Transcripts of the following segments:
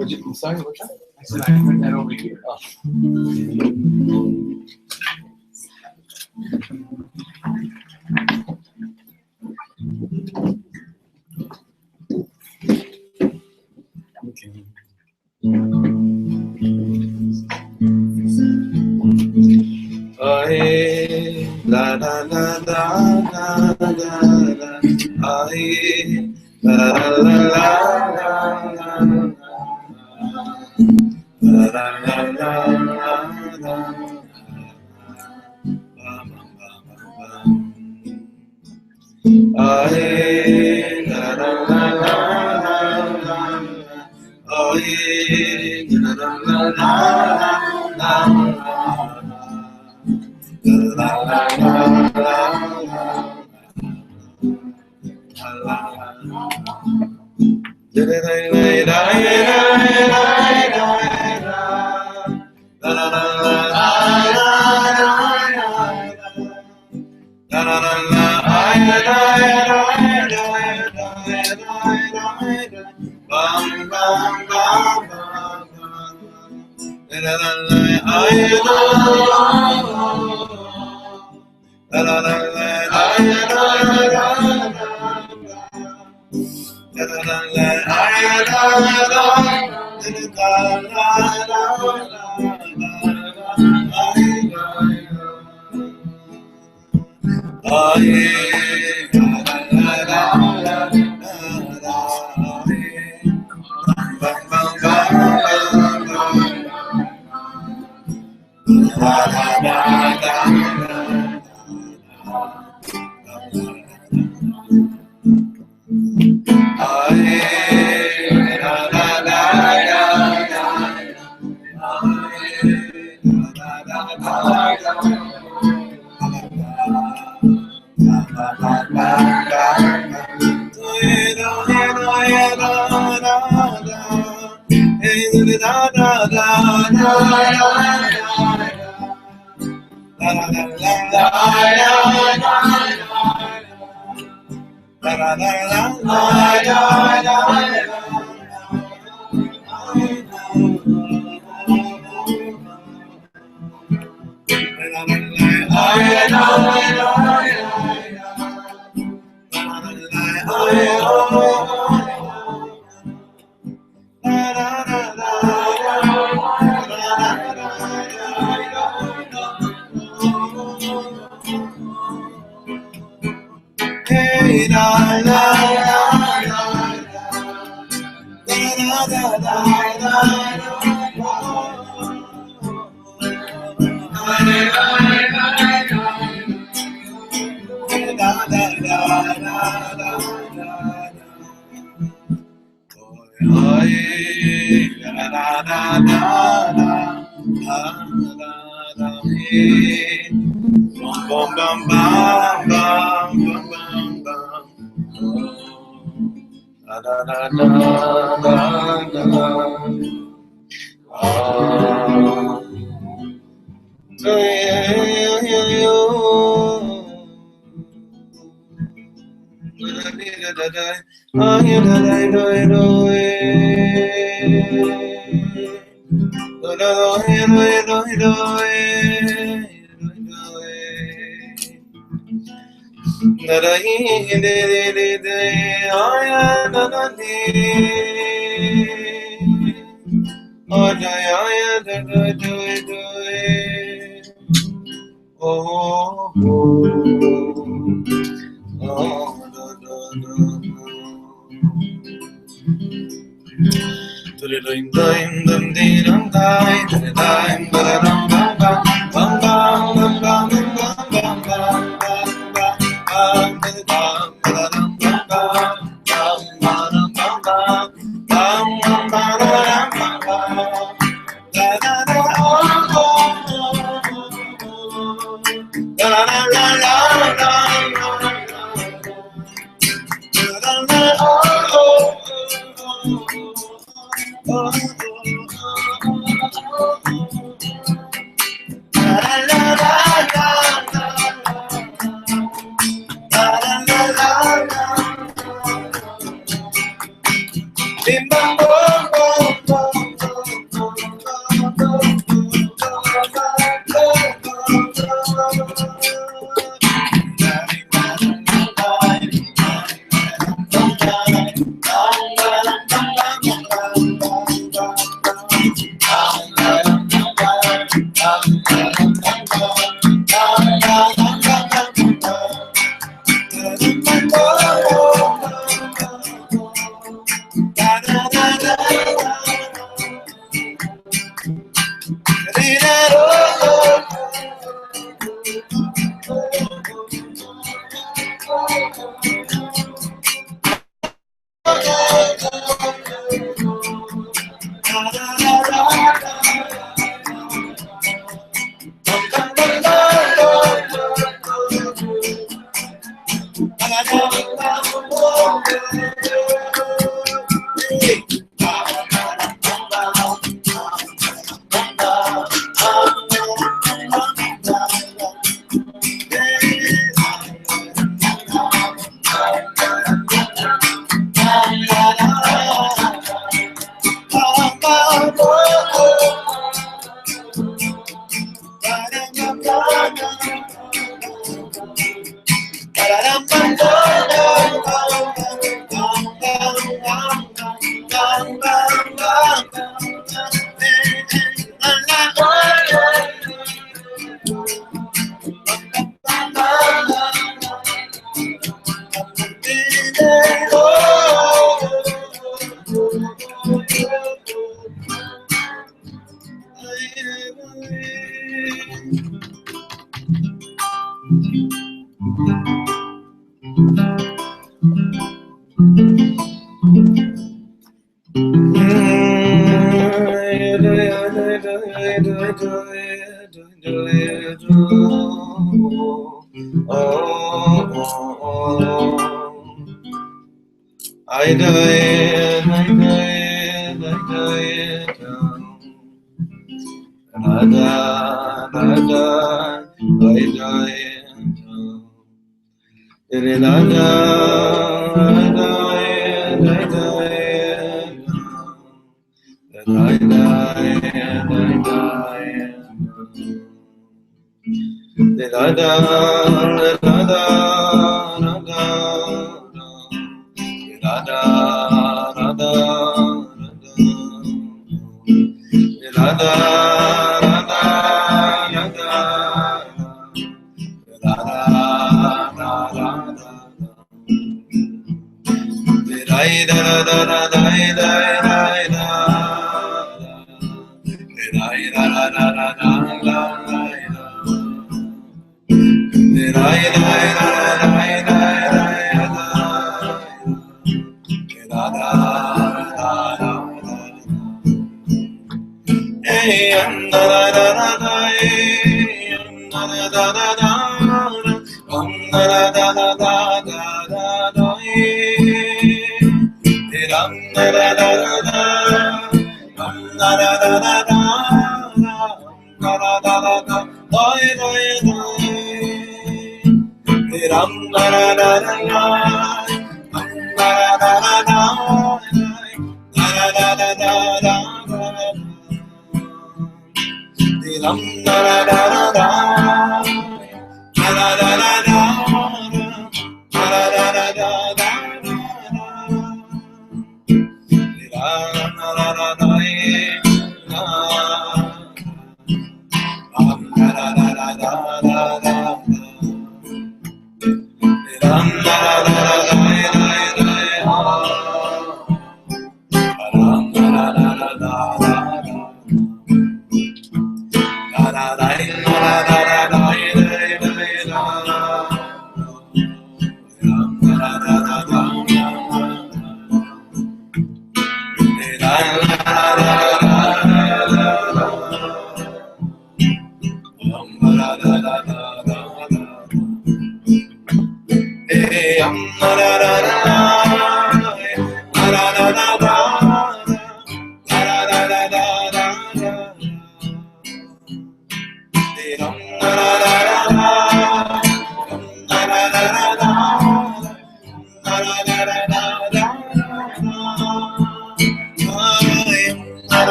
I'm sorry, what's that? I said I heard that over here. Oh. Okay. Aye, la la la la la la la. Aye, la la la la la la. La la la la la la. Aye, la la la la la. Aye, la la la la la. La la la la la.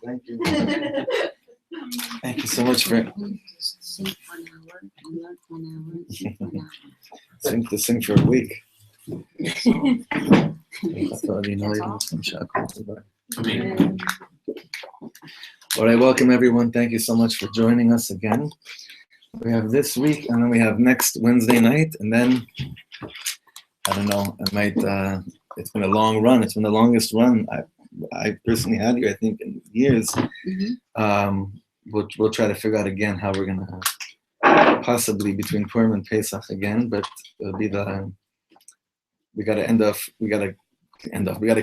Thank you. Thank you so much for sing for a week. All right, welcome everyone. Thank you so much for joining us again. We have this week, and then we have next Wednesday night, and then I don't know. I might. It's been a long run. It's been the longest run I personally had here, I think, in years. We'll try to figure out again how we're gonna possibly between Purim and Pesach again, but it'll be we gotta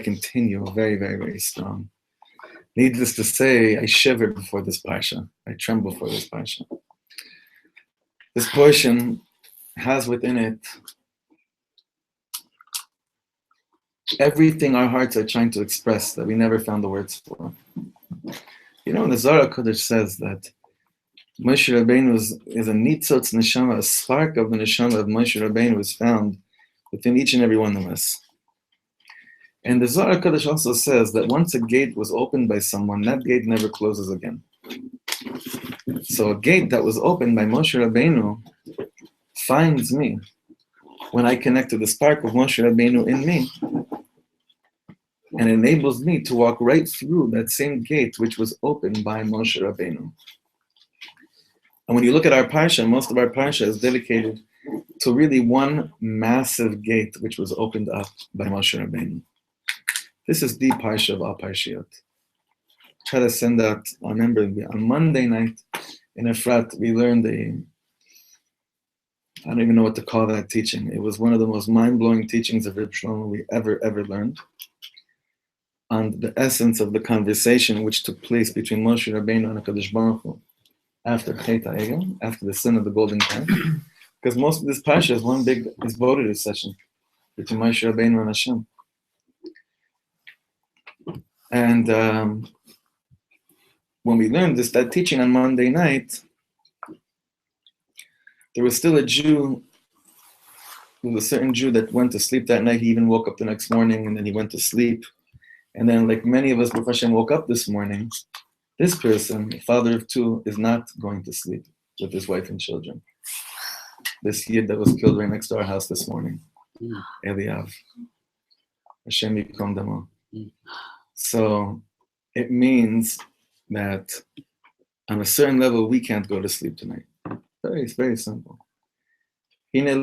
continue very, very, very strong. Needless to say, I shiver before this parsha. I tremble before this parsha. This portion has within it everything our hearts are trying to express that we never found the words for. You know, the Zohar Kodesh says that Moshe Rabbeinu is a nitzotz neshama, a spark of the neshama of Moshe Rabbeinu is found within each and every one of us. And the Zohar Kodesh also says that once a gate was opened by someone, that gate never closes again. So a gate that was opened by Moshe Rabbeinu finds me when I connect to the spark of Moshe Rabbeinu in me, and enables me to walk right through that same gate which was opened by Moshe Rabbeinu. And when you look at our parsha, most of our parsha is dedicated to really one massive gate which was opened up by Moshe Rabbeinu. This is the parsha of all parshiot. Try to send out, I remember on Monday night in Efrat, we learned I don't even know what to call that teaching. It was one of the most mind-blowing teachings of Rabbi Shlomo we ever learned, on the essence of the conversation which took place between Moshe Rabbeinu and HaKadosh Baruch Hu after Chet HaEgel, after the sin of the golden calf. Because most of this parsha is one big Hisbodedus session between Moshe Rabbeinu and Hashem. And when we learned that teaching on Monday night, there was still a Jew, there was a certain Jew that went to sleep that night. He even woke up the next morning, and then he went to sleep. And then, like many of us, Baruch Hashem, woke up this morning. This person, father of two, is not going to sleep with his wife and children. This Yid that was killed right next to our house this morning, Eliav. Hashem Yikom Damo. So it means that on a certain level, we can't go to sleep tonight. It's very simple. If you're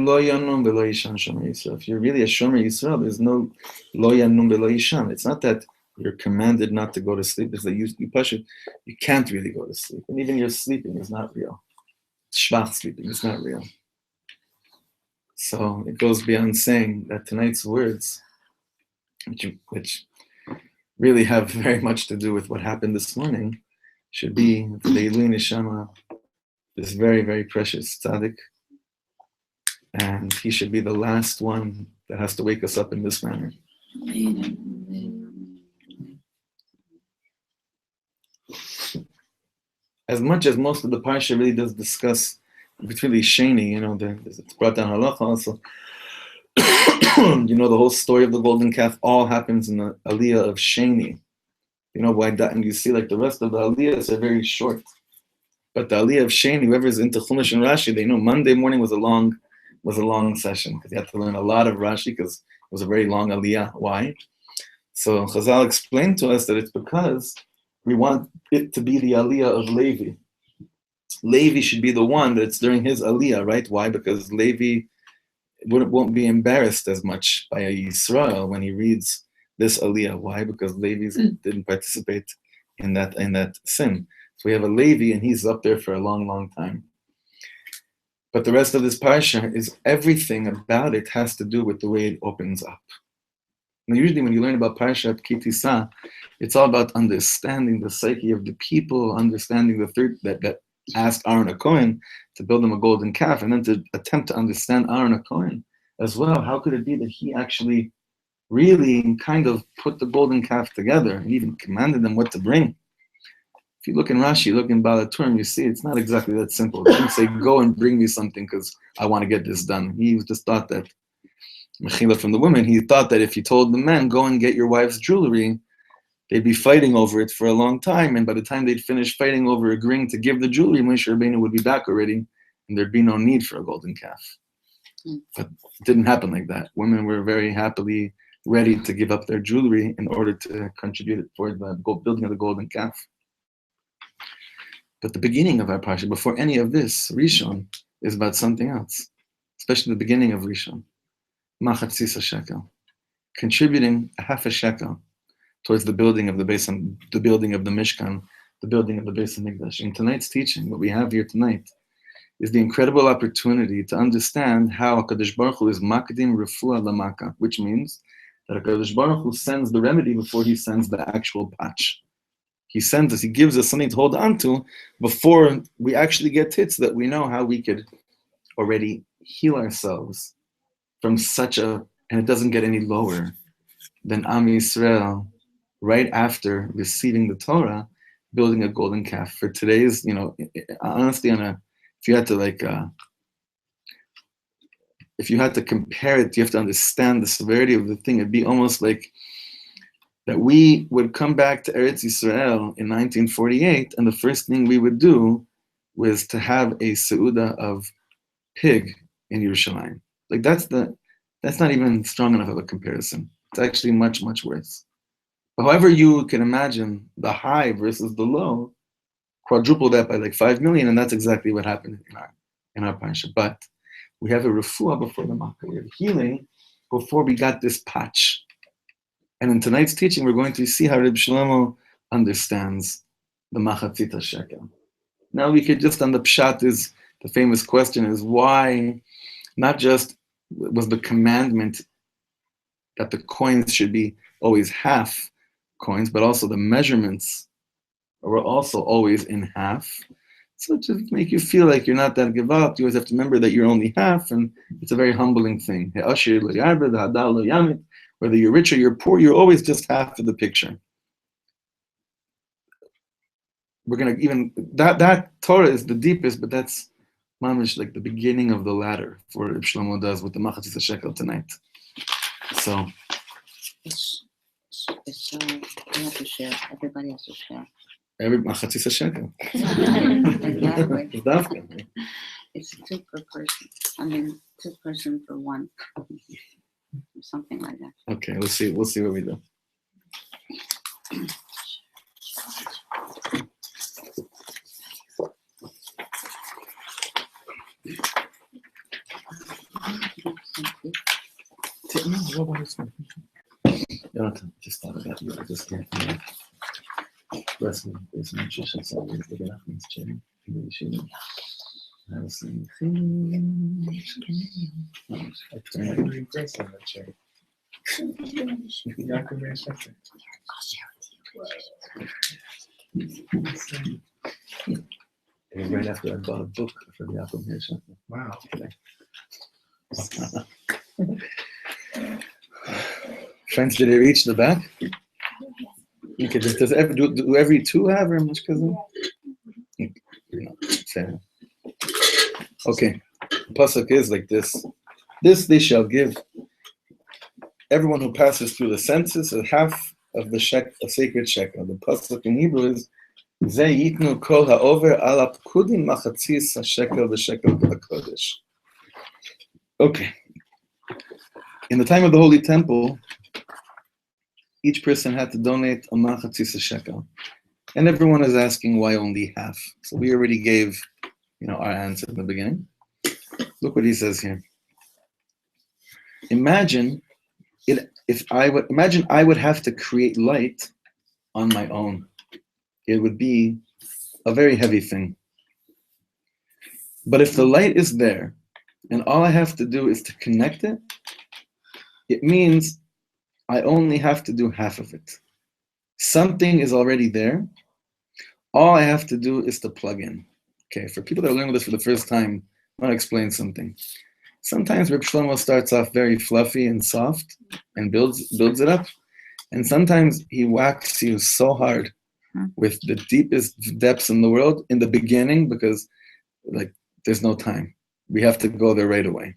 really a Shomer Yisrael, there's no lo yanum v'lo yishan. It's not that you're commanded not to go to sleep. It's that you can't really go to sleep. And even your sleeping is not real. Shvach sleeping is not real. So it goes beyond saying that tonight's words, which really have very much to do with what happened this morning, should be for the Ilui Neshama, this very, very precious tzaddik, and he should be the last one that has to wake us up in this manner. As much as most of the parsha really does discuss, it's really sheni, it's brought down halacha also. The whole story of the golden calf all happens in the aliyah of sheni. Why that? And you see, like the rest of the aliyahs are very short. But the aliyah of sheni, whoever is into Chumash and Rashi, they know Monday morning was a long session because you had to learn a lot of Rashi because it was a very long aliyah. Why? So Chazal explained to us that it's because we want it to be the aliyah of Levi. Levi should be the one that's during his aliyah, right? Why? Because Levi won't be embarrassed as much by a Yisrael when he reads this aliyah. Why? Because Levi's didn't participate in that sin. So we have a Levi, and he's up there for a long, long time. But the rest of this parsha is everything about it has to do with the way it opens up. Now, usually when you learn about Parshat Tisa, it's all about understanding the psyche of the people, understanding the third that asked Aaron HaKohen to build him a golden calf, and then to attempt to understand Aaron HaKohen as well. How could it be that he actually really kind of put the golden calf together and even commanded them what to bring? If you look in Rashi, look in Balaturim, you see it's not exactly that simple. He didn't say, go and bring me something because I want to get this done. He just thought that, Mechila from the women, he thought that if he told the men, go and get your wife's jewelry, they'd be fighting over it for a long time. And by the time they'd finish fighting over agreeing to give the jewelry, Moshe Rabbeinu would be back already, and there'd be no need for a golden calf. But it didn't happen like that. Women were very happily ready to give up their jewelry in order to contribute toward the building of the golden calf. But the beginning of our parsha, before any of this, Rishon, is about something else, especially the beginning of Rishon. Tisa shekel, contributing a half a shekel towards the building of the building of the Mishkan, the building of the Beis Hamikdash. In tonight's teaching, what we have here tonight is the incredible opportunity to understand how HaKadosh Baruch Hu is makdim refuah lamaka, which means that HaKadosh Baruch Hu sends the remedy before he sends the actual patch. He sends us, he gives us something to hold on to before we actually get hits, that we know how we could already heal ourselves from such and it doesn't get any lower than Am Yisrael, right after receiving the Torah, building a golden calf. For today's, honestly, if you had to compare it, you have to understand the severity of the thing. It'd be almost like that we would come back to Eretz Yisrael in 1948, and the first thing we would do was to have a seuda of pig in Yerushalayim. Like that's not even strong enough of a comparison. It's actually much, much worse. But however you can imagine the high versus the low, quadruple that by like 5 million, and that's exactly what happened in our parsha. But we have a refuah before the makkah. We have healing before we got this patch. And in tonight's teaching, we're going to see how Rabbi Shlomo understands the machatzita shekel. Now we could just on the pshat is the famous question is why not just was the commandment that the coins should be always half coins, but also the measurements were also always in half. So to make you feel like you're not that gewalt, you always have to remember that you're only half, and it's a very humbling thing. Whether you're rich or you're poor, you're always just half of the picture. We're gonna even that Torah is the deepest, but that's mamish like the beginning of the ladder for what Shlomo does with the Machatzis shekel tonight. So it's you have to share. Everybody has to share. Every Machatzis shekel. Exactly. It's 2 per person. 2 person for 1. Something like that. Okay, we'll see what we do. Just thought about you. I just can't. Wrestling, there's some nutrition, so always the Nachman's chain. I was saying, I turned it impressed on that chair. And right after I bought a book for the Yaakov Hirsch. Wow. Friends, did it reach the back? Okay, do every 2 have or much cousin? No, fair. Okay, the pasuk is like this. This they shall give everyone who passes through the census a half of a sacred shekel. The pasuk in Hebrew is Ze yitnu kol ha'over al apkudim machatzis hashekel v'shekel b'hakodesh. Okay. In the time of the Holy Temple, each person had to donate a machatzis shekel. And everyone is asking why only half. So we already gave, our answer in the beginning. Look what he says here. Imagine, if I would imagine I would have to create light on my own, it would be a very heavy thing. But if the light is there and all I have to do is to connect it, it means I only have to do half of it. Something is already there. All I have to do is to plug in. Okay, for people that are learning this for the first time, I want to explain something. Sometimes Reb Shlomo starts off very fluffy and soft and builds it up. And sometimes he whacks you so hard with the deepest depths in the world in the beginning because like there's no time. We have to go there right away.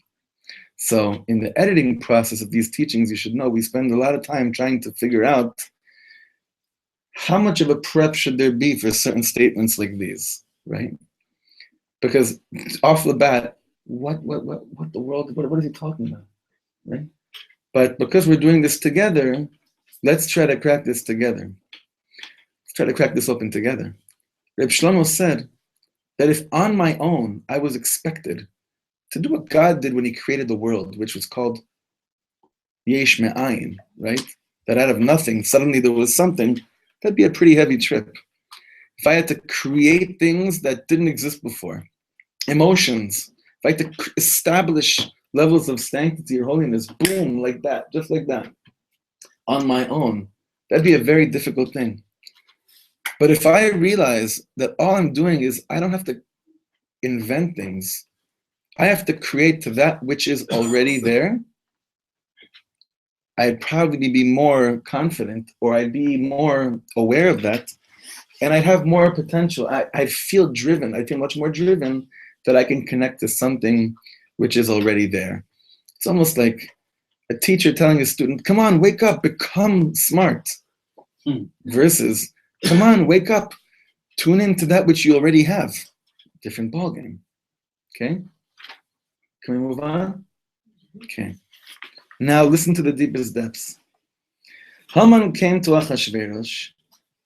So in the editing process of these teachings, you should know we spend a lot of time trying to figure out how much of a prep should there be for certain statements like these, right? Because off the bat, what the world, what is he talking about, right? But because we're doing this together, let's try to crack this together. Let's try to crack this open together. Reb Shlomo said that if on my own I was expected to do what God did when he created the world, which was called Yesh Me'ayin, right? That out of nothing, suddenly there was something, that'd be a pretty heavy trip. If I had to create things that didn't exist before, emotions, if I had to establish levels of sanctity or holiness, boom, like that, just like that, on my own, that'd be a very difficult thing. But if I realize that all I'm doing is I don't have to invent things, I have to create to that which is already there, I'd probably be more confident, or I'd be more aware of that, and I'd have more potential. I'd feel driven. I'd feel much more driven that I can connect to something which is already there. It's almost like a teacher telling a student, come on, wake up, become smart, versus, come on, wake up, tune into that which you already have. Different ballgame. Okay? Can we move on? Okay. Now listen to the deepest depths. Haman came to Achashverosh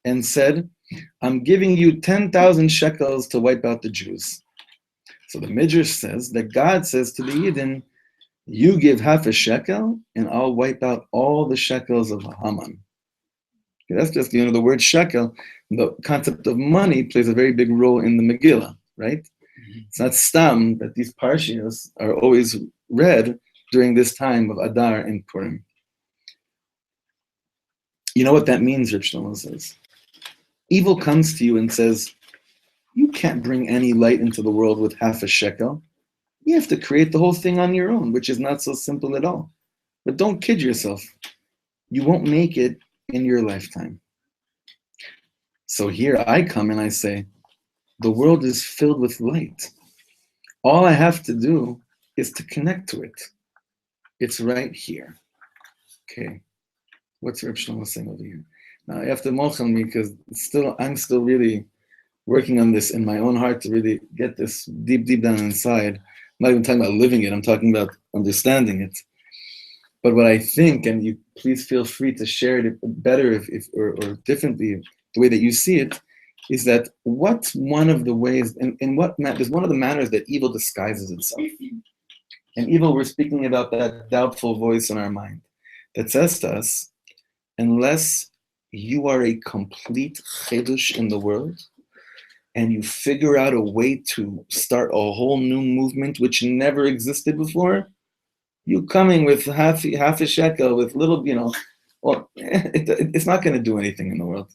and said, I'm giving you 10,000 shekels to wipe out the Jews. So the Midrash says that God says to the Yidden, you give half a shekel and I'll wipe out all the shekels of Haman. Okay, that's just, the word shekel. The concept of money plays a very big role in the Megillah, right? Mm-hmm. It's not stam that these parshias are always read during this time of Adar and Purim. You know what that means, Reb Shlomo says? Evil comes to you and says, you can't bring any light into the world with half a shekel. You have to create the whole thing on your own, which is not so simple at all. But don't kid yourself. You won't make it in your lifetime. So here I come and I say, the world is filled with light. All I have to do is to connect to it. It's right here. Okay. What's Reb Shlomo saying over here? Now you have to mochel me because I'm still really working on this in my own heart to really get this deep down inside. I'm not even talking about living it, I'm talking about understanding it. But what I think, and you please feel free to share it better or differently, the way that you see it, is that what's one of the ways, and there's one of the manners that evil disguises itself. And evil, we're speaking about that doubtful voice in our mind that says to us, unless you are a complete chidush in the world, and you figure out a way to start a whole new movement which never existed before, you coming with half a shekel with little, well, it's not going to do anything in the world.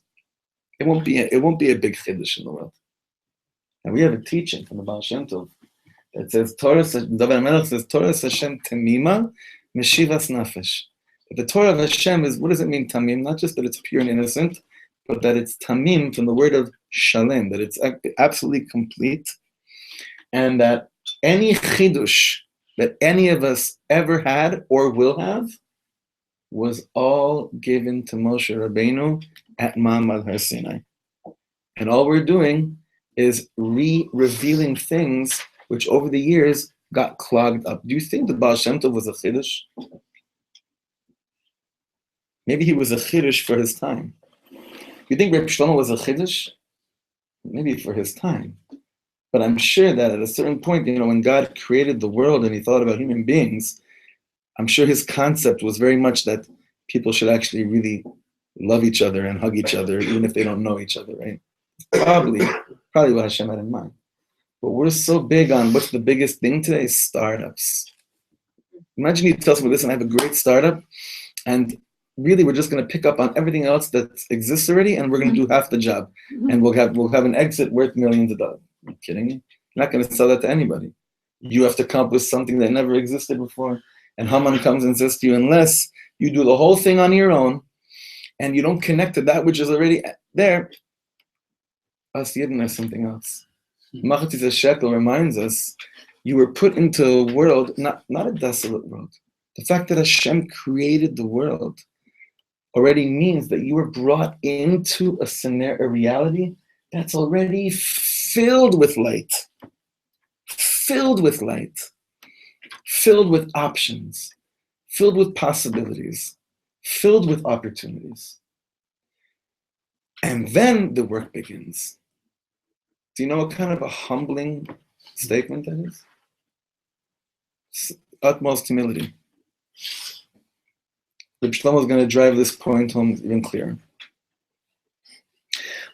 It won't be a big chiddush in the world. And we have a teaching from the Baal Shem Tov that says, David Melech says, Torah Hashem temima meshivas nafesh. The Torah of Hashem is, what does it mean, tamim? Not just that it's pure and innocent, but that it's tamim from the word of shalem, that it's absolutely complete, and that any chidush that any of us ever had or will have was all given to Moshe Rabbeinu at Ma'amad Har Sinai. And all we're doing is revealing things which over the years got clogged up. Do you think the Baal Shem Tov was a chiddush? Maybe he was a chiddush for his time. You think Reb Shlomo was a chiddush? Maybe for his time. But I'm sure that at a certain point, when God created the world and he thought about human beings, I'm sure his concept was very much that people should actually really love each other and hug each other, even if they don't know each other, right? Probably what Hashem had in mind. But we're so big on what's the biggest thing today? Startups. Imagine you tell someone, listen, I have a great startup, and really we're just going to pick up on everything else that exists already, and we're going to do half the job, and we'll have an exit worth millions of dollars. Are you kidding me? You're not going to sell that to anybody. You have to come up with something that never existed before. And Haman comes and says to you, unless you do the whole thing on your own, and you don't connect to that which is already there, As Yidden is something else. Machatisa Shekel reminds us, you were put into a world, not a desolate world. The fact that Hashem created the world already means that you were brought into a scenario, a reality that's already filled with light, filled with options, filled with possibilities, filled with opportunities. And then the work begins. Do you know what kind of a humbling statement that is? It's utmost humility. Rabbi Shlomo is going to drive this point home even clearer.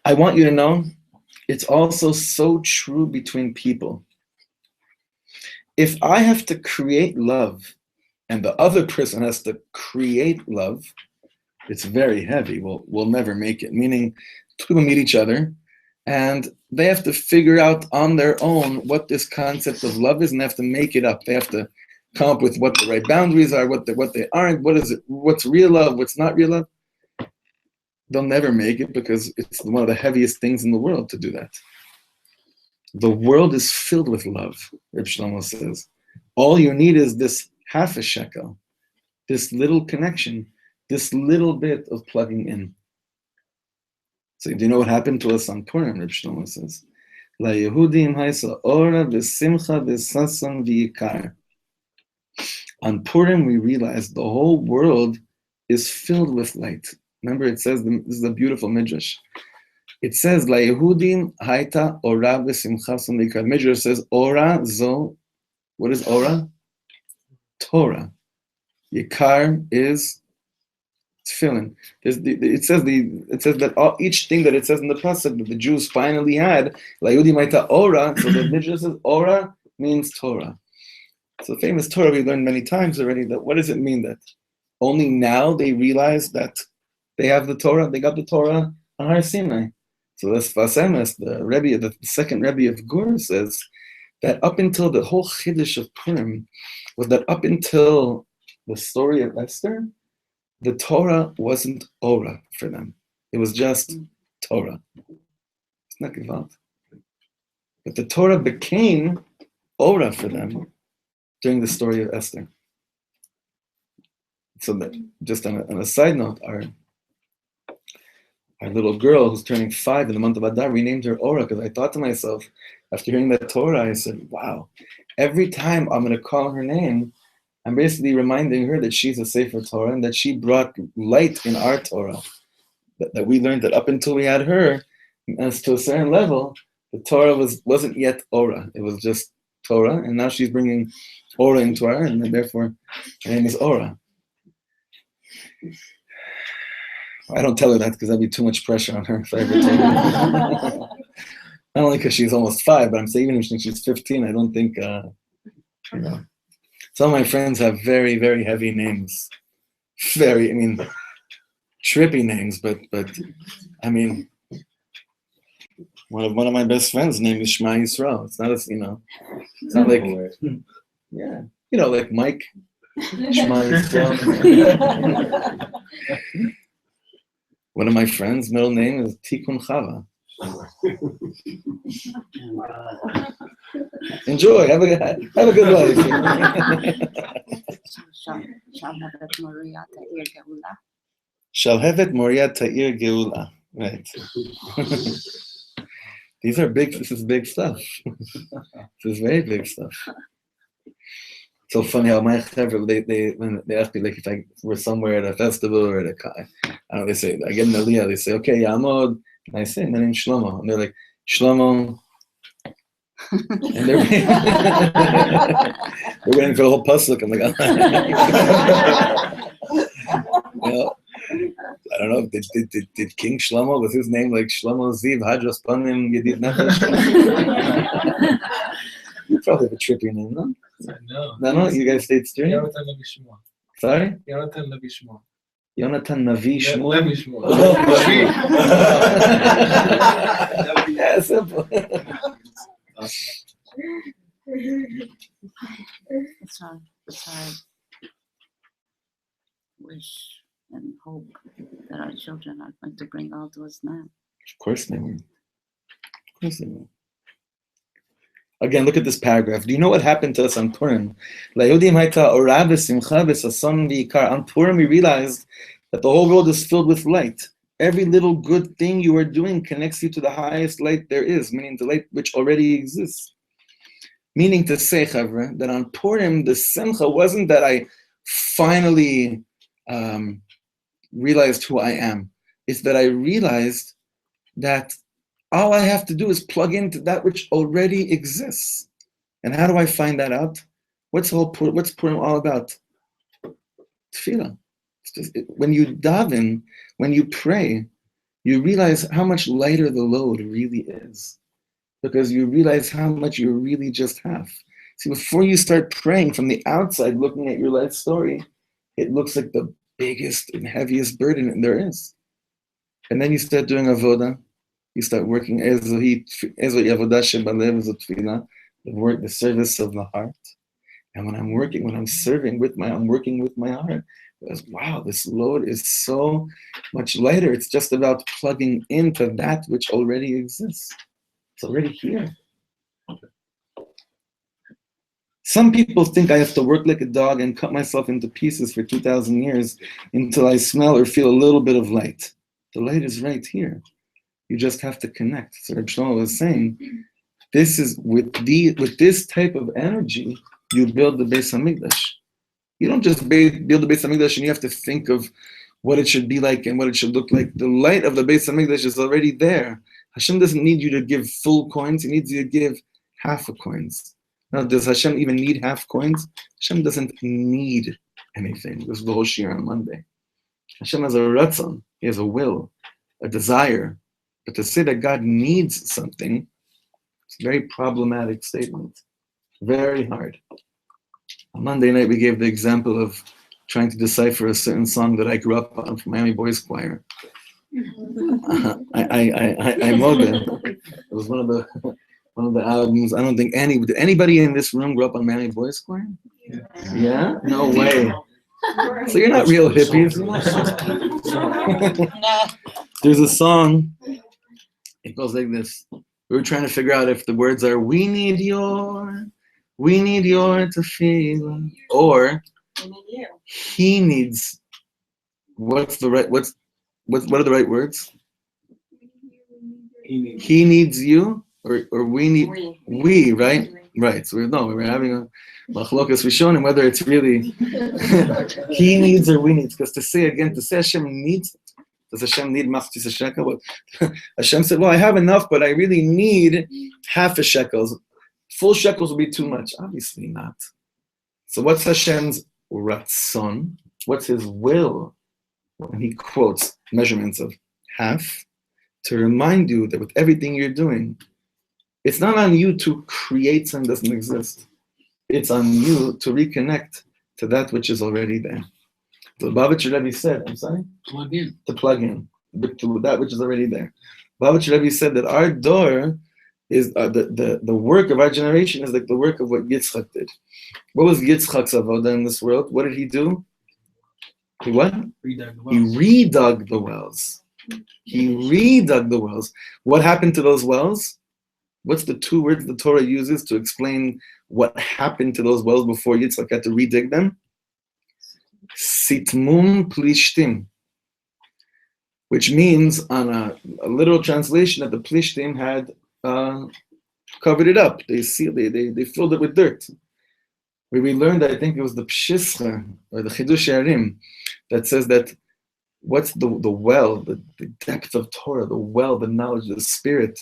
I want you to know, it's also so true between people. If I have to create love and the other person has to create love, it's very heavy. We'll never make it. Meaning, two people meet each other and they have to figure out on their own what this concept of love is, and they have to make it up. They have to come up with what the right boundaries are, what they aren't, what is it, what's real love, what's not real love. They'll never make it because it's one of the heaviest things in the world to do that. The world is filled with love, Rabbi Shlomo says. All you need is this half a shekel, this little connection, this little bit of plugging in. So do you know what happened to us on Purim, Rabbi Shlomo says? La Yehudim haisa ora v'simcha v'sasan v'yikar. On Purim, we realized the whole world is filled with light. Remember, it says, this is a beautiful midrash. It says, La Yehudim haita ora v'simcha v'sasan v'yikar. Midrash says, ora zo. What is ora? Torah. Yikar is tefillin. It says that each thing that it says in the pasuk that the Jews finally had, La Yehudim haita ora. So the midrash says, ora means Torah. So the famous Torah we learned many times already. That what does it mean that only now they realize that they have the Torah? They got the Torah on Har Sinai. So this Vasemes, the Rebbe, the second Rebbe of Gur, says that up until the whole Chiddush of Purim was that up until the story of Esther, the Torah wasn't Ora for them. It was just Torah. It's not Gewalt. But the Torah became Ora for them during the story of Esther. So that, just on a side note, our little girl who's turning 5 in the month of Adar, we named her Ora because I thought to myself, after hearing that Torah, I said, wow, every time I'm going to call her name, I'm basically reminding her that she's a Sefer Torah and that she brought light in our Torah. That we learned that up until we had her, as to a certain level, the Torah wasn't yet Ora. It was just Torah, and now she's bringing Ora into her, and therefore her name is Ora. I don't tell her that because that'd be too much pressure on her if I ever told her. Not only because she's almost 5, but I'm saying even if she's 15, I don't think, Some of my friends have very, very heavy names. Trippy names, but one of my best friends' name is Shema Yisrael. It's not it's not like, like Mike, Shema Yisrael. One of my friends' middle name is Tikkun Chava. Enjoy. Have a good life. Shalhevet Moria Ta'ir Geula. Right. This is big stuff. This is very big stuff. So funny how my chevra, when they ask me, like, if we're somewhere at a festival or at they say, I get an aliyah, they say, okay, Yamod, and I say, my name's Shlomo, and they're like, Shlomo, and they're waiting for the whole pasuk. I'm like, Well, I don't know. Did King Shlomo, was his name like Shlomo Ziv Hadros Panim Yedid Nefesh? You probably have a trippy name, no? No. You guys stayed straight. Sorry. Yonatan Navi Shmuel. Yeah, simple. It's our wish and hope that our children are going to bring all to us now. Of course they will. Again, look at this paragraph. Do you know what happened to us on Purim? On Purim, we realized that the whole world is filled with light. Every little good thing you are doing connects you to the highest light there is, meaning the light which already exists. Meaning to say, Chavra, that on Purim, the simcha wasn't that I finally realized who I am. It's that I realized that all I have to do is plug into that which already exists. And how do I find that out? What's Purim all about? Tefillah. When you daven, when you pray, you realize how much lighter the load really is. Because you realize how much you really just have. See, before you start praying from the outside, looking at your life story, it looks like the biggest and heaviest burden there is. And then you start doing avodah. You start working the work, the service of the heart. And when I'm working with my heart, because wow, this load is so much lighter. It's just about plugging into that which already exists. It's already here. Some people think I have to work like a dog and cut myself into pieces for 2,000 years until I smell or feel a little bit of light. The light is right here. You just have to connect. So Rabbi Shlomo was saying, this is with this type of energy, you build the Beis Hamikdash. You don't just build the Beis Hamikdash and you have to think of what it should be like and what it should look like. The light of the Beis Hamikdash is already there. Hashem doesn't need you to give full coins. He needs you to give half a coins. Now, does Hashem even need half coins? Hashem doesn't need anything. This is the whole shir on Monday. Hashem has a ratzon. He has a will, a desire. But to say that God needs something, it's a very problematic statement. Very hard. On Monday night, we gave the example of trying to decipher a certain song that I grew up on from Miami Boys Choir. I know that. It was one of the albums. I don't think did anybody in this room grow up on Miami Boys Choir? Yeah? No way. So you're not real hippies. There's a song. It goes like this. We were trying to figure out if the words are "We need your tefillah," or "He needs." What are the right words? He needs you, or we need we, right? Right. So we're having a machlokas rishonim whether it's really he needs or we need. Because to say Hashem needs. Does Hashem need machtis a shekel? Hashem said, well, I have enough, but I really need half a shekel. Full shekels will be too much. Obviously not. So what's Hashem's ratzon? What's his will? When he quotes measurements of half, to remind you that with everything you're doing, it's not on you to create something that doesn't exist. It's on you to reconnect to that which is already there. So Babich Rebbe said, I'm sorry? To plug in to that which is already there. Babich Rebbe said that our door is the work of our generation is like the work of what Yitzchak did. What was Yitzchak's avodah in this world? What did he do? He what? He redug the wells. What happened to those wells? What's the two words the Torah uses to explain what happened to those wells before Yitzchak had to redig them? Sitmum plishtim, which means on a literal translation that the plishtim had covered it up. They filled it with dirt. Where we learned, I think it was the Pshischa or the Chidush Yarim that says that what's the well, the depth of Torah, the well, the knowledge, the spirit.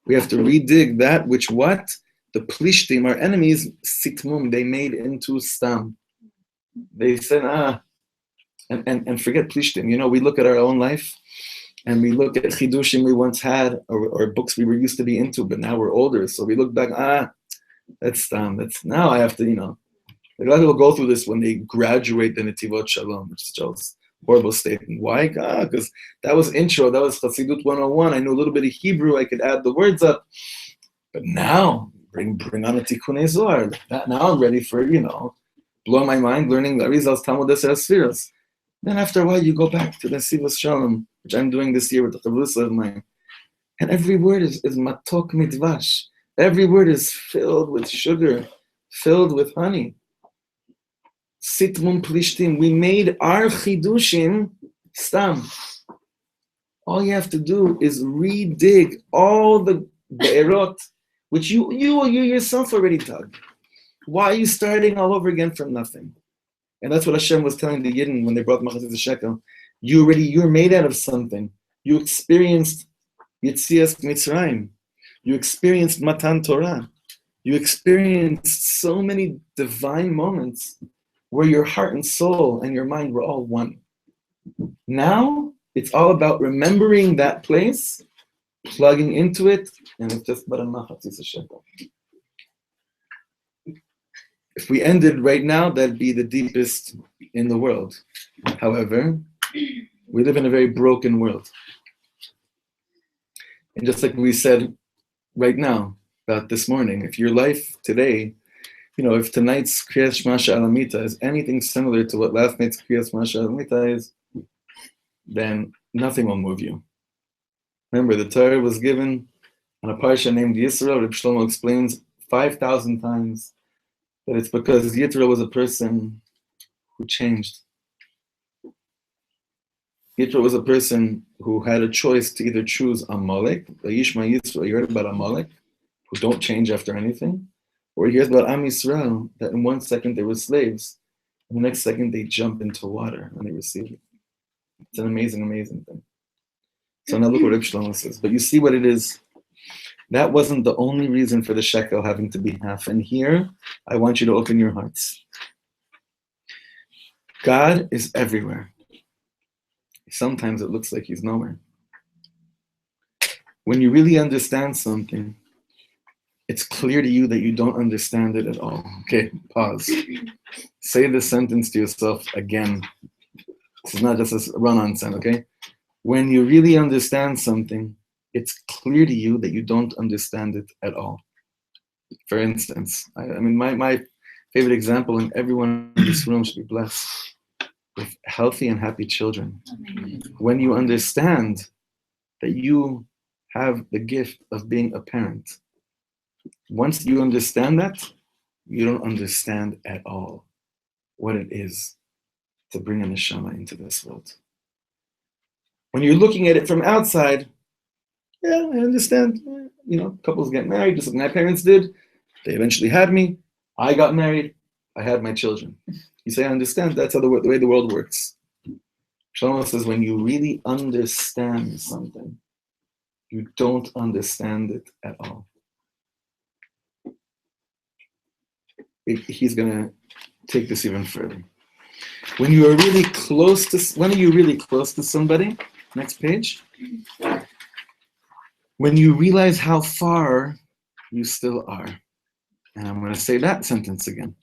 We have to redig that which what? The Plishtim, our enemies, Sitmum, they made into Stam. They said, And forget plishtim. You know, we look at our own life and we look at chidushim we once had, or books we were used to be into, but now we're older. So we look back, that's now I have to, like a lot of people go through this when they graduate the Netivot Shalom, which is just horrible statement. Why? Because that was intro, that was Chassidut 101. I knew a little bit of Hebrew, I could add the words up. But now, bring on a Tikkunei Zohar. Now I'm ready for, blow my mind learning the Arizal's Talmud Eser Sfiros. Then after a while, you go back to the Sivas Shalom, which I'm doing this year with the Chavrusa of mine. And every word is matok mitvash. Every word is filled with sugar, filled with honey. Sitmum plishtim. We made our chidushim stam. All you have to do is redig all the be'erot, which you yourself already dug. Why are you starting all over again from nothing? And that's what Hashem was telling the Yidden when they brought Machazit Shekel. You're made out of something. You experienced Yetzias Mitzrayim. You experienced Matan Torah. You experienced so many divine moments where your heart and soul and your mind were all one. Now, it's all about remembering that place, plugging into it, and it's just but a Machazit Shekel. If we ended right now, that'd be the deepest in the world. However, we live in a very broken world. And just like we said right now, about this morning, if your life today, if tonight's Kriyas Shema Sha'alamita is anything similar to what last night's Kriyas Shema Sha'alamita is, then nothing will move you. Remember, the Torah was given on a parsha named Yisrael. Rabbi Shlomo explains 5,000 times that it's because Yitro was a person who changed. Yitro was a person who had a choice to either choose Amalek, Yishma Yisrael, you heard about Amalek, who don't change after anything, or he hears about Am Yisrael, that in 1 second they were slaves, and the next second they jump into water and they receive it. It's an amazing, amazing thing. So now look what Reb Shlomo says. But you see what it is. That wasn't the only reason for the shekel having to be half. And here, I want you to open your hearts. God is everywhere. Sometimes it looks like he's nowhere. When you really understand something, it's clear to you that you don't understand it at all. Okay, pause. Say this sentence to yourself again. This is not just a run-on sentence, okay? When you really understand something, it's clear to you that you don't understand it at all. For instance, my favorite example, and everyone in this room should be blessed with healthy and happy children. When you understand that you have the gift of being a parent, once you understand that, you don't understand at all what it is to bring a neshama into this world. When you're looking at it from outside, yeah, I understand. Couples get married, just like my parents did. They eventually had me. I got married. I had my children. You say, I understand. That's how the way the world works. Shlomo says, when you really understand something, you don't understand it at all. He's going to take this even further. When you are really close to, when are you really close to somebody? Next page. When you realize how far you still are. And I'm going to say that sentence again.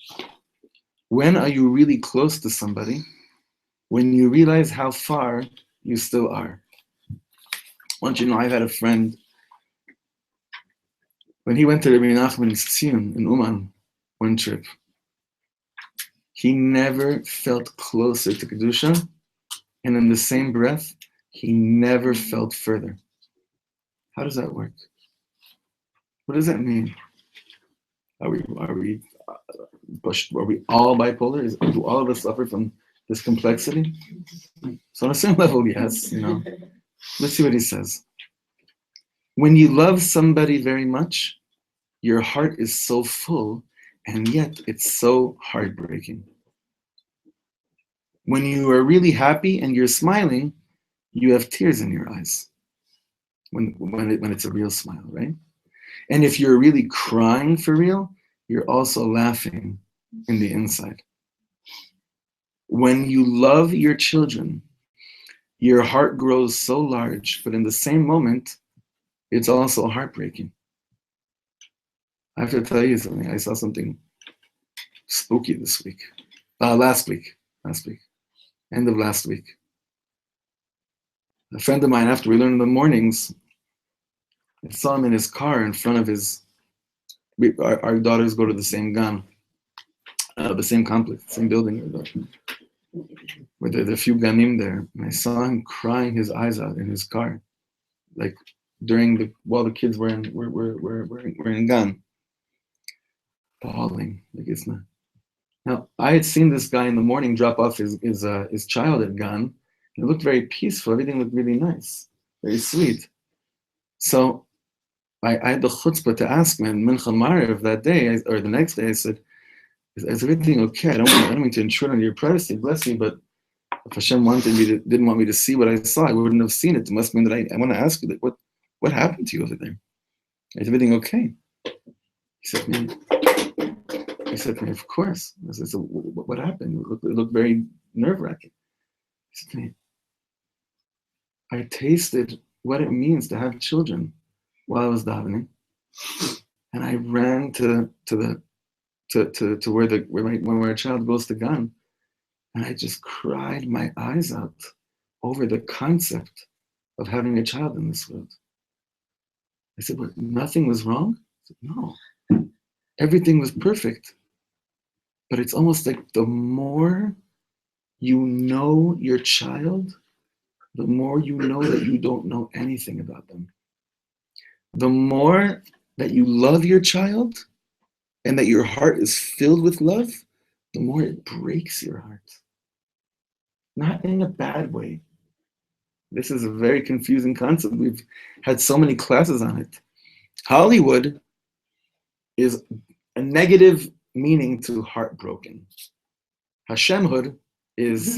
When are you really close to somebody? When you realize how far you still are. Once you know, I've had a friend, when he went to Rabbi Nachman's Tzion in Uman one trip, he never felt closer to Kedusha, and in the same breath, he never felt further. How does that work? What does that mean? Are we all bipolar? Do all of us suffer from this complexity? So on a certain level, yes. Let's see what he says. When you love somebody very much, your heart is so full, and yet it's so heartbreaking. When you are really happy and you're smiling, you have tears in your eyes. When it's a real smile, right? And if you're really crying for real, you're also laughing in the inside. When you love your children, your heart grows so large, but in the same moment, it's also heartbreaking. I have to tell you something. I saw something spooky this week. Last week, end of last week. A friend of mine, after we learned in the mornings, I saw him in his car in front of our daughters go to the same gan, the same complex, the same building, where there are a few ganim there. And I saw him crying his eyes out in his car, like while the kids were in gan, bawling like it's not. Now I had seen this guy in the morning drop off his child at gan. It looked very peaceful. Everything looked really nice, very sweet. So I had the chutzpah to ask him in Mincha Maariv that day or the next day. I said, "Is everything okay? I don't mean to intrude on your privacy, bless you, but if Hashem didn't want me to see what I saw, I wouldn't have seen it. It must mean that I want to ask you, like, what happened to you over there? Is everything okay?" He said to me, "Of course." I said, "So what happened? It looked very nerve-wracking." He said to me, "I tasted what it means to have children while I was davening, and I ran to where a child goes to gan, and I just cried my eyes out over the concept of having a child in this world." I said, "But nothing was wrong?" I said, "No, everything was perfect." But it's almost like the more you know your child, the more you know that you don't know anything about them. The more that you love your child and that your heart is filled with love, the more it breaks your heart. Not in a bad way. This is a very confusing concept. We've had so many classes on it. Hollywood is a negative meaning to heartbroken. Hashemhood is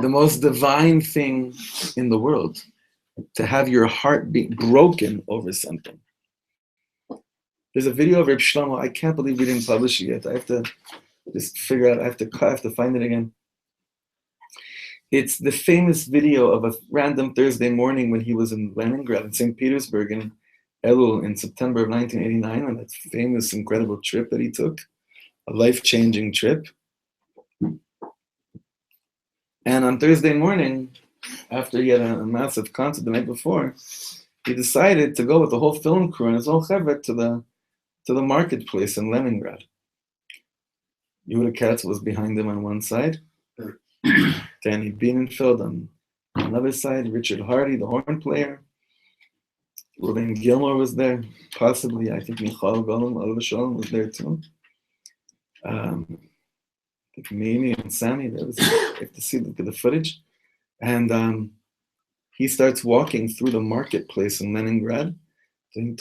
the most divine thing in the world, to have your heart be broken over something. There's a video of Rabbi Shlomo. I can't believe we didn't publish it yet. I have to just figure out, I have to find it again. It's the famous video of a random Thursday morning when he was in Leningrad, in St. Petersburg, in Elul in September of 1989, on that famous, incredible trip that he took, a life-changing trip. And on Thursday morning, after he had a massive concert the night before, he decided to go with the whole film crew and his whole chevret to the marketplace in Leningrad. Yehuda Katz was behind him on one side, Danny Bienenfeld on another side, Richard Hardy, the horn player, Ruben Gilmore was there, possibly, I think Michal Golem, Oliver Shalom was there too. I think Mimi and Sammy, you have to see the footage. And he starts walking through the marketplace in Leningrad. He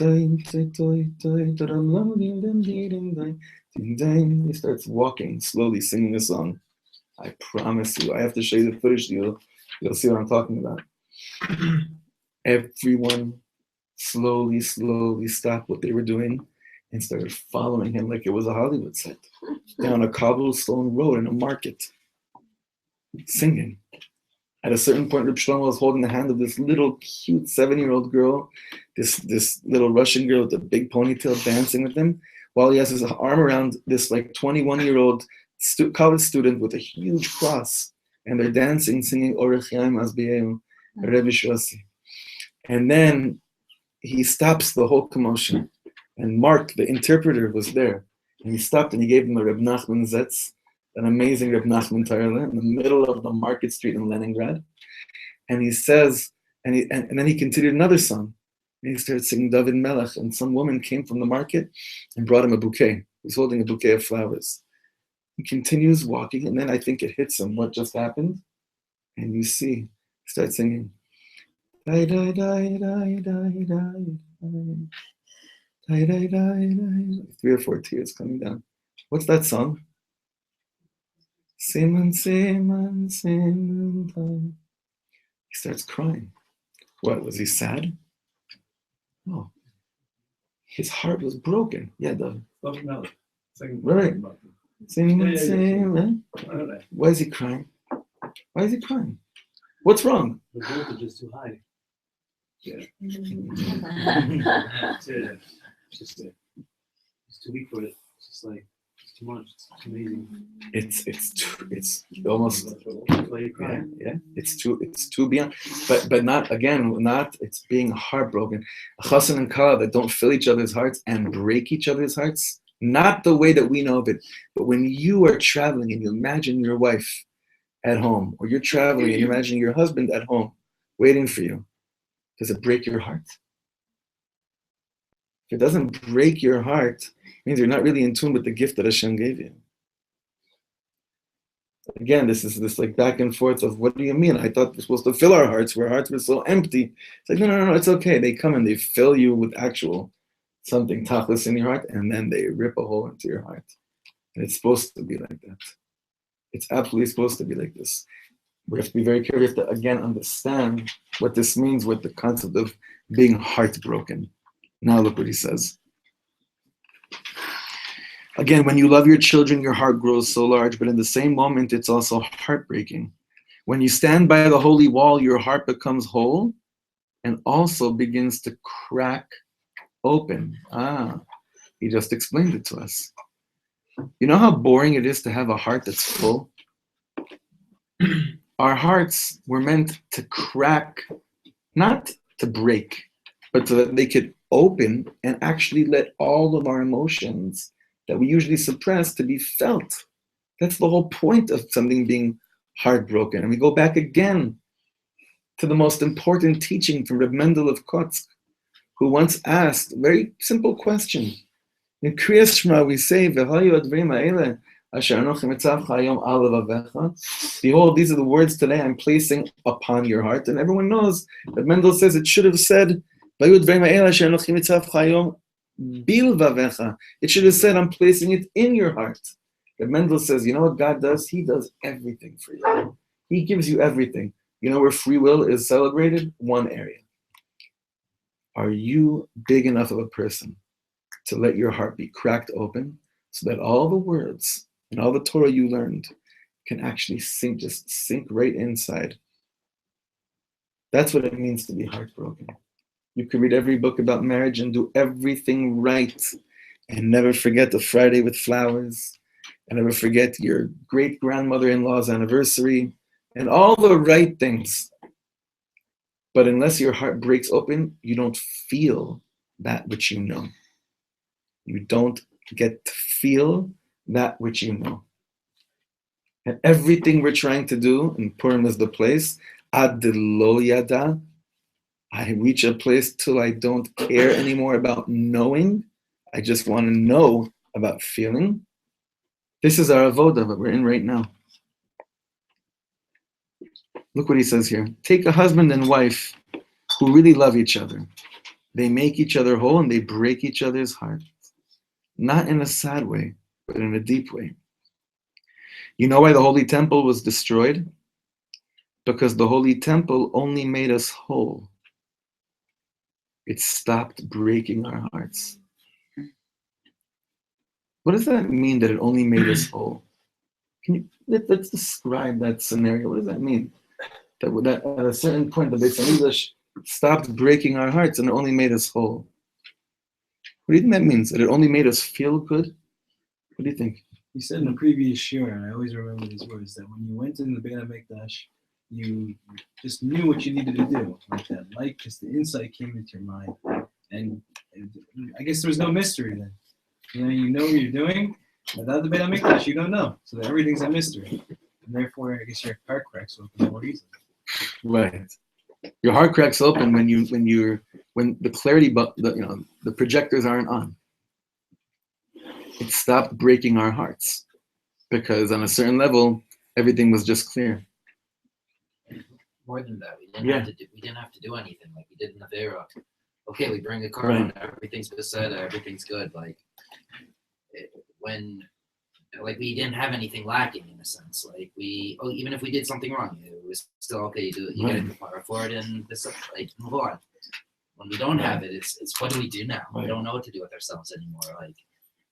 starts walking, slowly singing a song. I promise you, I have to show you the footage, you'll see what I'm talking about. Everyone slowly stopped what they were doing and started following him like it was a Hollywood set, down a cobblestone road in a market, singing. At a certain point, Reb Shlomo was holding the hand of this little cute 7-year-old girl, this little Russian girl with a big ponytail, dancing with him, while he has his arm around this like 21-year-old college student with a huge cross, and they're dancing, singing Orech Yaim Azbiyehu, Rebbe Shossi. And then he stops the whole commotion, and Mark, the interpreter, was there, and he stopped and he gave him a Reb Nachman Zetz, an amazing Reb Nachman Tarla, in the middle of the market street in Leningrad. And he says, and then he continued another song. And he started singing David Melech, and some woman came from the market and brought him a bouquet. He's holding a bouquet of flowers. He continues walking, and then I think it hits him what just happened. And you see, he starts singing. Die, die, die, die, die, die, die, die, die, die. 3 or 4 tears coming down. What's that song? Simon, Simon, Simon. He starts crying. What, was he sad? No. His heart was broken. Yeah, right. Why is he crying? Why is he crying? What's wrong? The voltage is too high. Yeah. It's too weak for it. It's just like it's too much. It's amazing. It's almost yeah. It's too beyond. But not again. Not it's being heartbroken. A chassan and kala that don't fill each other's hearts and break each other's hearts. Not the way that we know of it, but when you are traveling and you imagine your wife at home, or you're traveling and you imagine your husband at home waiting for you, does it break your heart? If it doesn't break your heart, it means you're not really in tune with the gift that Hashem gave you. Again, this is this like back and forth of what do you mean? I thought we're supposed to fill our hearts, where our hearts were so empty. It's like, no, it's okay. They come and they fill you with actual something tachlis in your heart, and then they rip a hole into your heart. And it's supposed to be like that. It's absolutely supposed to be like this. We have to be very careful. We have to, again, understand what this means with the concept of being heartbroken. Now look what he says. Again, when you love your children, your heart grows so large, but in the same moment, it's also heartbreaking. When you stand by the holy wall, your heart becomes whole and also begins to crack open. He just explained it to us. You know how boring it is to have a heart that's full? Our hearts were meant to crack, not to break, but so that they could open and actually let all of our emotions that we usually suppress to be felt. That's the whole point of something being heartbroken. And we go back again to the most important teaching from Reb Mendel of Katz, who once asked a very simple question. In Kriyas Shema we say, behold, these are the words today I'm placing upon your heart. And everyone knows that Mendel says it should have said, it should have said, I'm placing it in your heart. But Mendel says, you know what God does? He does everything for you. He gives you everything. You know where free will is celebrated? One area. Are you big enough of a person to let your heart be cracked open so that all the words and all the Torah you learned can actually sink right inside? That's what it means to be heartbroken. You can read every book about marriage and do everything right and never forget the Friday with flowers and never forget your great-grandmother-in-law's anniversary and all the right things. But unless your heart breaks open, you don't feel that which you know. You don't get to feel that which you know. And everything we're trying to do, and Purim is the place, ad de lo yada, I reach a place till I don't care anymore about knowing. I just want to know about feeling. This is our avoda that we're in right now. Look what he says here. Take a husband and wife who really love each other. They make each other whole and they break each other's hearts. Not in a sad way, but in a deep way. You know why the Holy Temple was destroyed? Because the Holy Temple only made us whole. It stopped breaking our hearts. What does that mean that it only made us whole? Let's describe that scenario. What does that mean? That at a certain point, the Beis Hamikdash stopped breaking our hearts and it only made us whole. What do you think that means? That it only made us feel good? What do you think? He said in the previous shiur, and I always remember these words, that when you went in the Beit HaMikdash, you just knew what you needed to do. Like that light, just the insight came into your mind. And I guess there was no mystery then. You know what you're doing. Without the Beit HaMikdash, you don't know. So that everything's a mystery. And therefore, I guess your heart cracks open more easily. Right. Your heart cracks open when the clarity, the projectors aren't on. It stopped breaking our hearts because on a certain level, everything was just clear. More than that, we didn't have to do anything like we did in the Vera. Okay, we bring a car on, everything's said, everything's good. We didn't have anything lacking in a sense. Even if we did something wrong, it was still okay. You get it for it and this move on. When we don't have it, it's what do we do now? We don't know what to do with ourselves anymore.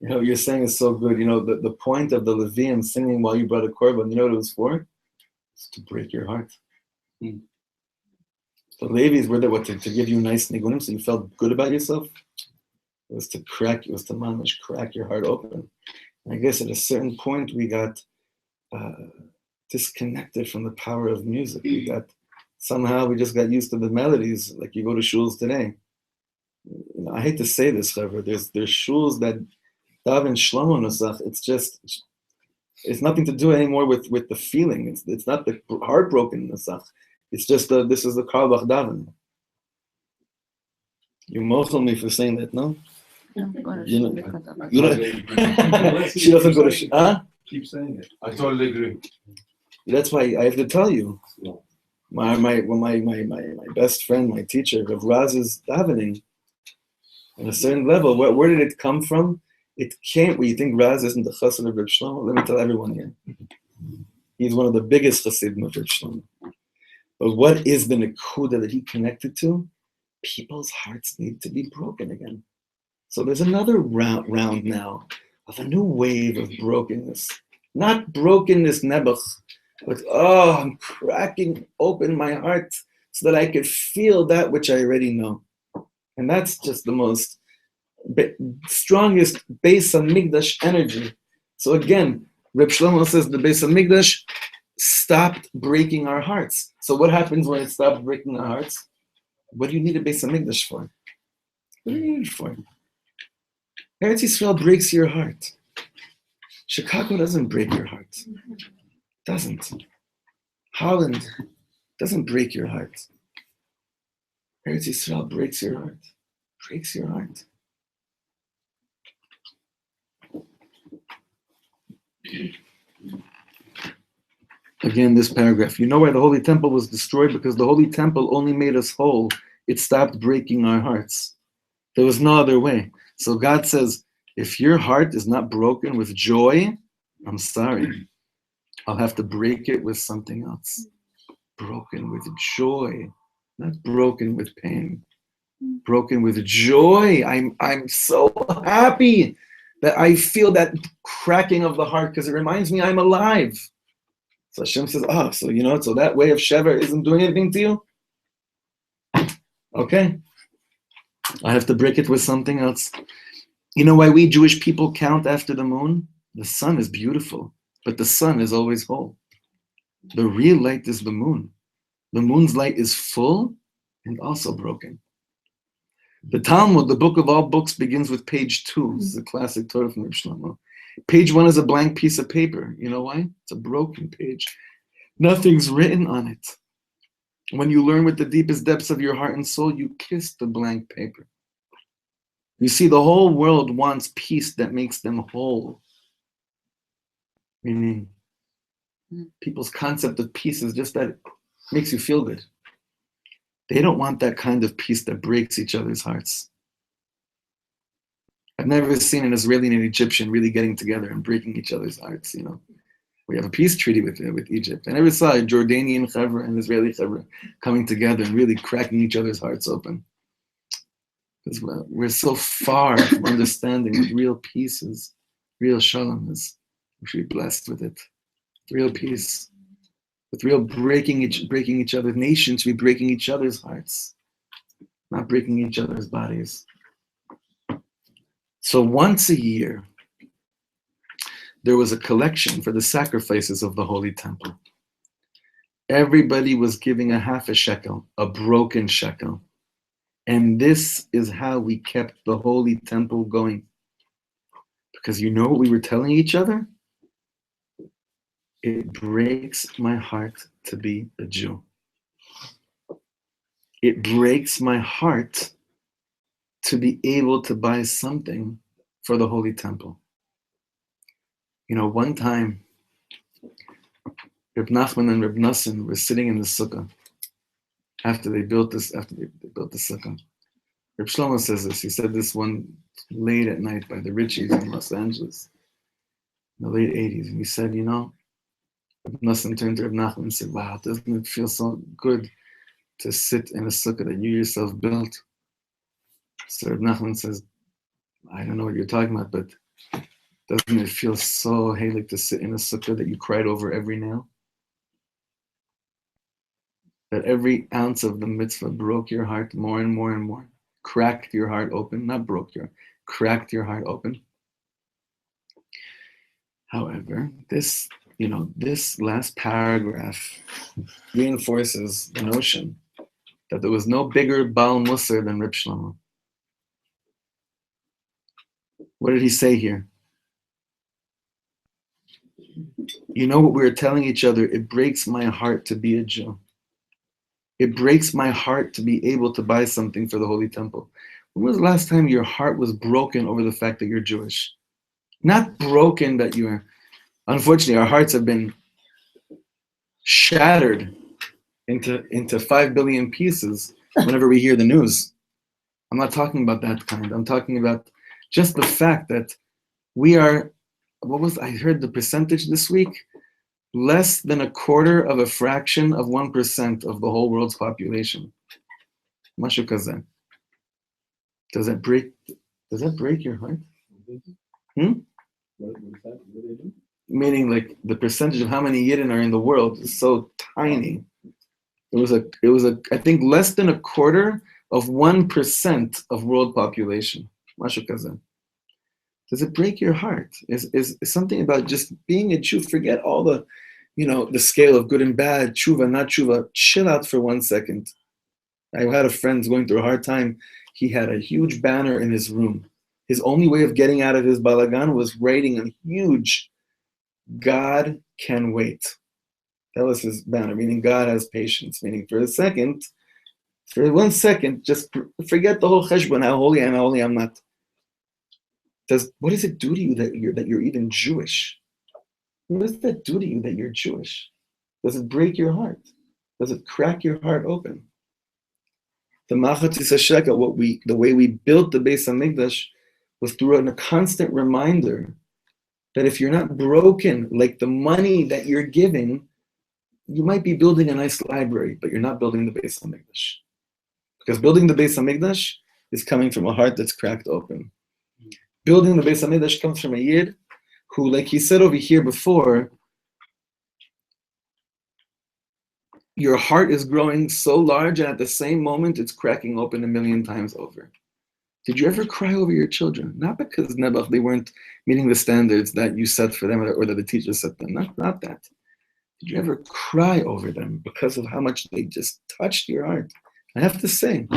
You know, what you're saying is so good. You know, the point of the Levium singing while you brought a korban, you know what it was for? It's to break your heart. The Levi's were there, what, to give you nice nigunim so you felt good about yourself? It was to crack your heart open. And I guess at a certain point we got disconnected from the power of music. We just got used to the melodies, like you go to shuls today. You know, I hate to say this, however, there's shuls that daven Shlomo Nusach. It's nothing to do anymore with the feeling. It's not the heartbroken Nusach. It's just this is the Karlbach daven. You mochel me for saying that, no? You know, she doesn't go to shul. Huh? Keep saying it. I totally agree. That's why I have to tell you. No. My best friend, my teacher, Rav Raz's davening, on a certain level, where did it come from? It can't. Well, you think Raz isn't the chassid of Reb Shlomo? Let me tell everyone here. He's one of the biggest chassidim of Reb Shlomo. But what is the nekuda that he connected to? People's hearts need to be broken again. So there's another round now of a new wave of brokenness. Not brokenness nebuch, but I'm cracking open my heart so that I could feel that which I already know. And that's just the most strongest Beis HaMikdash energy. So again, Reb Shlomo says the Beis HaMikdash stopped breaking our hearts. So what happens when it stops breaking our hearts? What do you need a Beis HaMikdash for? What do you need it for? Eretz Yisrael breaks your heart. Chicago doesn't break your heart. Doesn't. Holland doesn't break your heart. Eretz Yisrael breaks your heart. Breaks your heart. Again, this paragraph. You know why the Holy Temple was destroyed? Because the Holy Temple only made us whole. It stopped breaking our hearts. There was no other way. So God says, if your heart is not broken with joy, I'm sorry. I'll have to break it with something else. Broken with joy, not broken with pain. Broken with joy. I'm so happy that I feel that cracking of the heart because it reminds me I'm alive. So Hashem says, so that way of Shever isn't doing anything to you? Okay. I have to break it with something else. You know why we Jewish people count after the moon? The sun is beautiful, but the sun is always whole. The real light is the moon. The moon's light is full and also broken. The Talmud, the book of all books, begins with page 2. This is a classic Torah from Reb Shlomo. Page 1 is a blank piece of paper. You know why? It's a broken page. Nothing's written on it. When you learn with the deepest depths of your heart and soul, you kiss the blank paper. You see, the whole world wants peace that makes them whole. Meaning, people's concept of peace is just that it makes you feel good. They don't want that kind of peace that breaks each other's hearts. I've never seen an Israeli and an Egyptian really getting together and breaking each other's hearts, you know. We have a peace treaty with Egypt. I never saw a Jordanian Chevra and Israeli Chevra coming together and really cracking each other's hearts open. Because we're so far from understanding what real peace is, real shalom is. We should be blessed with it. Real peace. With real breaking each other's nations, we breaking each other's hearts, not breaking each other's bodies. So once a year, there was a collection for the sacrifices of the Holy Temple. Everybody was giving a half a shekel, a broken shekel. And this is how we kept the Holy Temple going. Because you know what we were telling each other? It breaks my heart to be a Jew. It breaks my heart to be able to buy something for the Holy Temple. You know, one time, Reb Nachman and Reb Nassim were sitting in the sukkah after they built the sukkah. Reb Shlomo says this. He said this one late at night by the Richies in Los Angeles in the late 80s. And he said, you know, Reb Nassim turned to Reb Nachman and said, wow, doesn't it feel so good to sit in a sukkah that you yourself built? So Reb Nachman says, I don't know what you're talking about, but Doesn't it feel so like to sit in a sukkah that you cried over every nail? That every ounce of the mitzvah broke your heart more and more and more, cracked your heart open, not broke your, cracked your heart open. However, this last paragraph reinforces the notion that there was no bigger Baal Musar than Reb Shlomo. What did he say here? You know what we were telling each other? It breaks my heart to be a Jew. It breaks my heart to be able to buy something for the Holy Temple. When was the last time your heart was broken over the fact that you're Jewish? Not broken that you're... Unfortunately, our hearts have been shattered into 5 billion pieces whenever we hear the news. I'm not talking about that kind. I'm talking about just the fact that we are... I heard the percentage this week? Less than a quarter of a fraction of 1% of the whole world's population. Mashu kazeh. Does that break your heart? Meaning, like, the percentage of how many Yidden are in the world is so tiny. It was I think less than a quarter of 1% of world population. Mashu kazeh. Does it break your heart? Is something about just being a Jew? Forget all the, the scale of good and bad, tshuva, not tshuva. Chill out for 1 second. I had a friend going through a hard time. He had a huge banner in his room. His only way of getting out of his balagan was writing a huge, God can wait. That was his banner, meaning God has patience. Meaning for 1 second, just forget the whole cheshbon, how holy I am, how holy I'm not. What does it do to you that you're even Jewish? What does that do to you that you're Jewish? Does it break your heart? Does it crack your heart open? The Tisa Sheka, the way we built the Beis Hamikdash was through a constant reminder that if you're not broken, like the money that you're giving, you might be building a nice library, but you're not building the Beis Hamikdash. Because building the Beis Hamikdash is coming from a heart that's cracked open. Building the Beis Hamikdash comes from a Yid who, like he said over here before, your heart is growing so large and at the same moment it's cracking open 1,000,000 times over. Did you ever cry over your children? Not because Nebuch, they weren't meeting the standards that you set for them or that the teacher set them. Not that. Did you ever cry over them because of how much they just touched your heart? I have to say,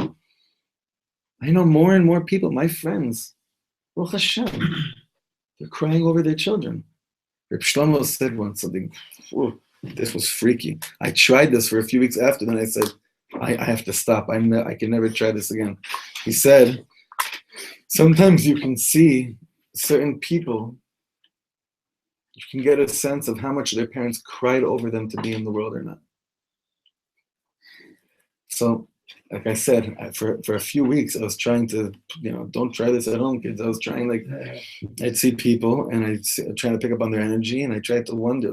I know more and more people, my friends, Baruch Hashem, they're crying over their children. Reb Shlomo said once something, this was freaky. I tried this for a few weeks after, then I said, I have to stop. I can never try this again. He said, sometimes you can see certain people, you can get a sense of how much their parents cried over them to be in the world or not. So, like I said, for a few weeks, I was trying to, don't try this at home, kids. I was trying, I'd see people and I'd try to pick up on their energy and I tried to wonder,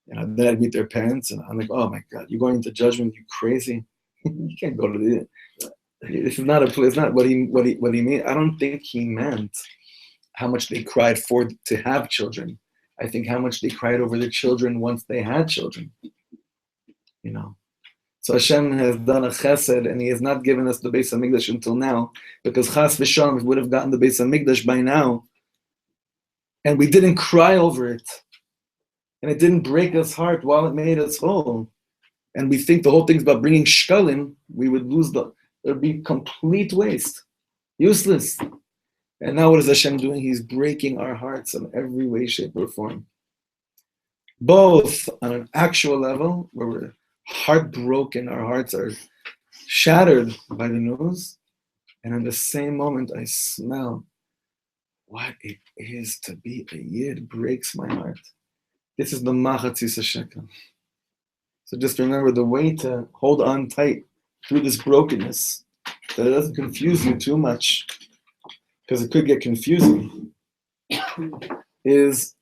then I'd meet their parents and I'm like, oh my God, you're going into judgment, you crazy. You can't go to the, this is not a place, not what he meant. I don't think he meant how much they cried to have children. I think how much they cried over their children once they had children, So Hashem has done a chesed, and He has not given us the Beis Hamikdash until now, because chas v'shalom, if we would have gotten the Beis Hamikdash by now, and we didn't cry over it, and it didn't break us heart while it made us whole, and we think the whole thing's about bringing shkalim, we would lose it would be complete waste, useless. And now what is Hashem doing? He's breaking our hearts in every way, shape, or form. Both on an actual level, where we're heartbroken, our hearts are shattered by the news, and in the same moment I smell what it is to be a Yid. Breaks my heart. This is the Tisa Sheka. So just remember, the way to hold on tight through this brokenness, that it doesn't confuse you too much, because it could get confusing, is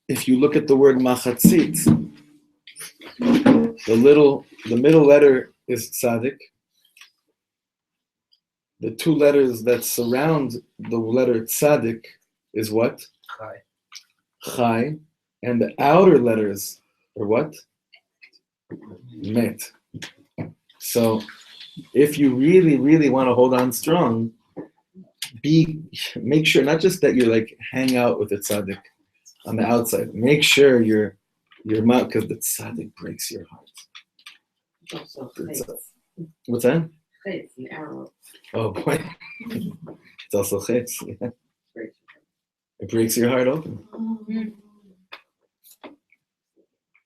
if you look at the word machatzit, the middle letter is tzaddik. The two letters that surround the letter tzaddik is what? Chai. Chai. And the outer letters are what? Met. So if you really, really want to hold on strong, make sure not just that you like hang out with the tzaddik on the outside. Make sure your mouth, because the tzaddik breaks your heart. What's that? The arrow. Oh boy, it's also chitz. Yeah. It breaks your heart open.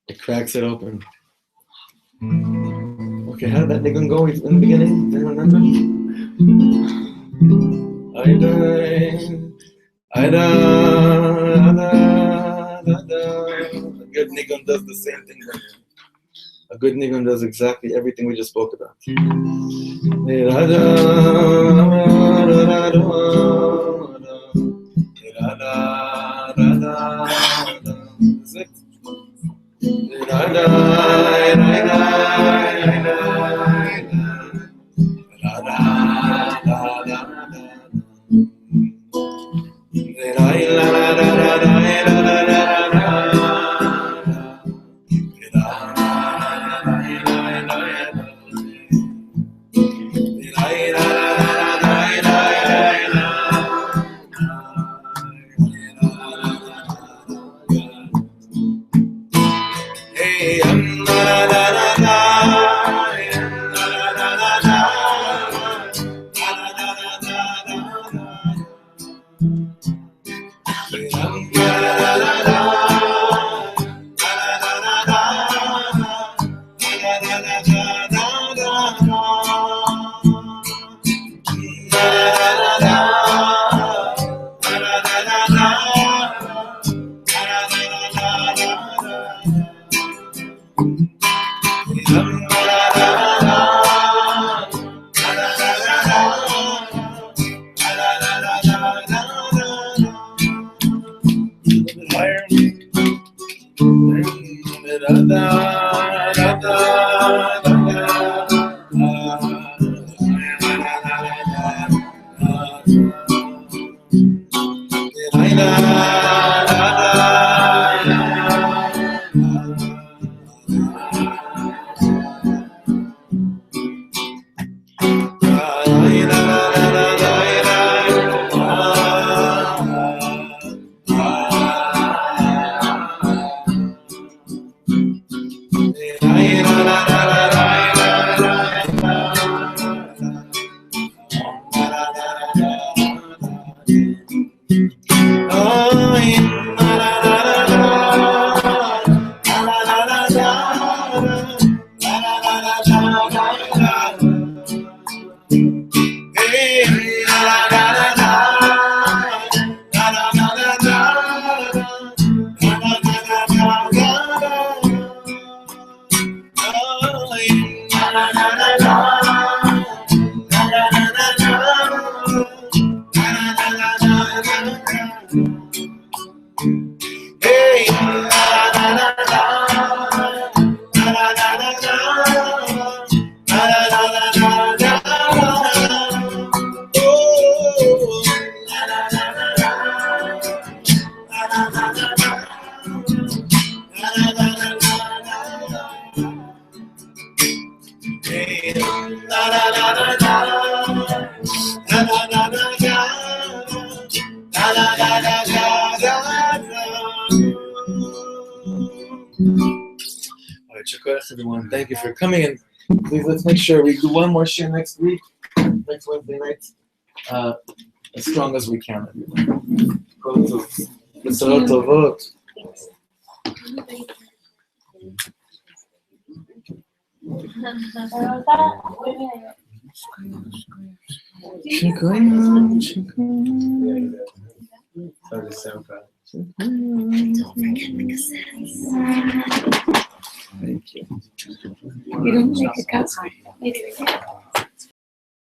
It cracks it open. Okay, how did that nigun go in the beginning? Do you remember? A good nigun does the same thing. A good nigun does exactly everything we just spoke about. That's it. Everyone, thank you for coming, and please let's make sure we do one more share next week, next Wednesday night, as strong as we can. B'sorot tovot. Thank you. You don't make a Katz.